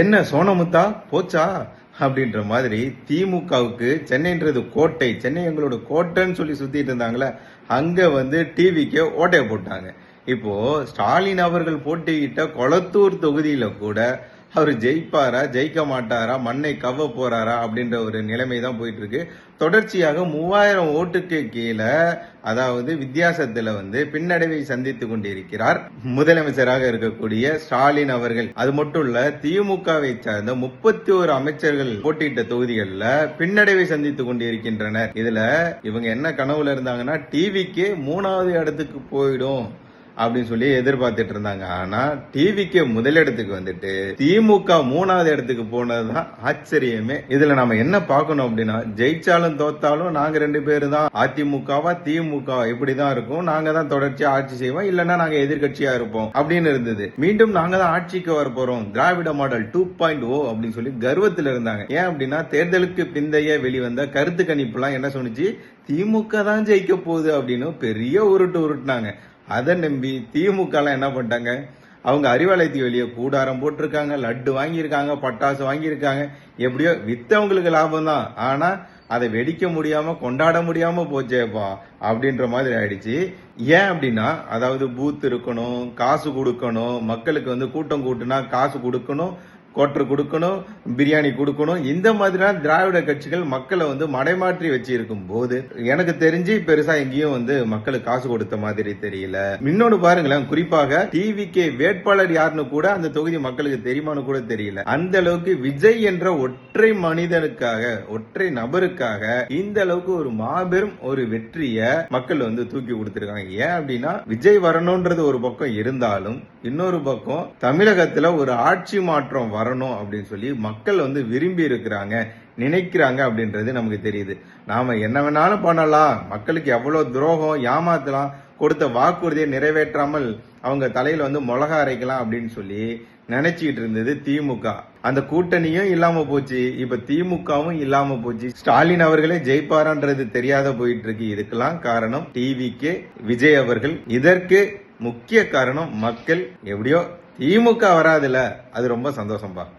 என்ன சோனமுத்தா போச்சா அப்படின்ற மாதிரி திமுகவுக்கு சென்னைன்றது கோட்டை, சென்னை எங்களோட கோட்டைன்னு சொல்லி சுத்திட்டு இருந்தாங்களே, அங்க வந்து டிவிக்கு ஓட்டைய போட்டாங்க. இப்போ ஸ்டாலின் அவர்கள் போட்டியிட்ட கொளத்தூர் தொகுதியில கூட அவர் ஜெயிப்பாரா ஜெயிக்க மாட்டாரா, மண்ணை கவ்வ போறாரா அப்படின்ற ஒரு நிலைமை தான் போயிட்டு இருக்கு. தொடர்ச்சியாக 3000 ஓட்டுக்கு கீழே, அதாவது வித்தியாசத்துல வந்து பின்னடைவை சந்தித்துக் கொண்டிருக்கிறார் முதலமைச்சராக இருக்கக்கூடிய ஸ்டாலின் அவர்கள். அது மட்டும் இல்ல, திமுகவை சார்ந்த 31 அமைச்சர்கள் போட்டியிட்ட தொகுதிகளில் பின்னடைவை சந்தித்துக் கொண்டிருக்கின்றனர். இதுல இவங்க என்ன கனவுல இருந்தாங்கன்னா, டிவிக்கு 3வது இடத்துக்கு போயிடும் அப்படின்னு சொல்லி எதிர்பார்த்துட்டு இருந்தாங்க. ஆனா டிவிக்கு முதலிடத்துக்கு வந்துட்டு திமுக 3வது இடத்துக்கு போனதுதான் ஆச்சரியமே. இதுல நாம என்ன பார்க்கணும் அப்படின்னா, ஜெயிச்சாலும் தோத்தாலும் நாங்க 2 பேரும் தான், அதிமுகவா திமுக இப்படிதான் இருக்கும், நாங்க தான் தொடர்ச்சியா ஆட்சி செய்வோம், இல்லன்னா நாங்க எதிர்கட்சியா இருப்போம் அப்படின்னு இருந்தது. மீண்டும் நாங்க தான் ஆட்சிக்கு வர போறோம், திராவிட மாடல் 2.0 அப்படின்னு சொல்லி கர்வத்தில் இருந்தாங்க. ஏன் அப்படின்னா, தேர்தலுக்கு பிந்தைய வெளிவந்த கருத்து கணிப்பு எல்லாம் என்ன சொன்னிச்சு, திமுக தான் ஜெயிக்க போகுது அப்படின்னு பெரிய உருட்டுனாங்க. அதை நம்பி திமுக என்ன பண்ணிட்டாங்க, அவங்க அறிவாலயத்துக்கு வெளியே கூடாரம் போட்டிருக்காங்க, லட்டு வாங்கியிருக்காங்க, பட்டாசு வாங்கியிருக்காங்க. எப்படியோ வித்தவங்களுக்கு லாபம் தான், ஆனா அதை வெடிக்க முடியாம கொண்டாட முடியாம போச்சேப்பா அப்படின்ற மாதிரி ஆயிடுச்சு. ஏன் அப்படின்னா, அதாவது பூத் இருக்கணும், காசு கொடுக்கணும், மக்களுக்கு வந்து கூட்டம் கூட்டுனா காசு கொடுக்கணும், கோட்டர் கொடுக்கணும், பிரியாணி கொடுக்கணும், இந்த மாதிரிலாம் திராவிட கட்சிகள் மக்களை வந்து மடைமாற்றி வச்சிருக்கும் போது எனக்கு தெரிஞ்சு பெருசா எங்கேயும் வந்து மக்களுக்கு காசு கொடுத்த மாதிரி தெரியல. இன்னொன்னு பாருங்களேன், குறிப்பாக டிவிக்கு வேட்பாளர் யாருன்னு கூட அந்த தொகுதி மக்களுக்கு தெரியுமான்னு கூட தெரியல. அந்த அளவுக்கு விஜய் என்ற ஒற்றை மனிதனுக்காக, ஒற்றை நபருக்காக இந்த அளவுக்கு ஒரு மாபெரும் ஒரு வெற்றிய மக்கள் வந்து தூக்கி கொடுத்திருக்காங்க. ஏன் அப்படின்னா, விஜய் வரணும்ன்றது ஒரு பக்கம் இருந்தாலும், இன்னொரு பக்கம் தமிழகத்துல ஒரு ஆட்சி மாற்றம் வரணும் அப்படின்னு சொல்லி மக்கள் வந்து விரும்பி இருக்கிறாங்க, நினைக்கிறாங்க அப்படின்றது நமக்கு தெரியுது. நாம என்ன வேணாலும் பண்ணலாம், மக்களுக்கு எவ்வளவு துரோகம் ஏமாத்தலாம், கொடுத்த வாக்குறுதியை நிறைவேற்றாமல் அவங்க தலையில வந்து மிளகா அரைக்கலாம் அப்படின்னு சொல்லி நினைச்சிட்டு இருந்தது திமுக. அந்த கூட்டணியும் இல்லாம போச்சு, இப்ப திமுகவும் இல்லாம போச்சு. ஸ்டாலின் அவர்களே ஜெயிப்பாரான்றது தெரியாத போயிட்டு இருக்கு. இதுக்கெல்லாம் காரணம் டிவிக்கு விஜய் அவர்கள். இதற்கு முக்கிய காரணம் மக்கள். எப்படியோ திமுக வராதுல, அது ரொம்ப சந்தோஷம்பா.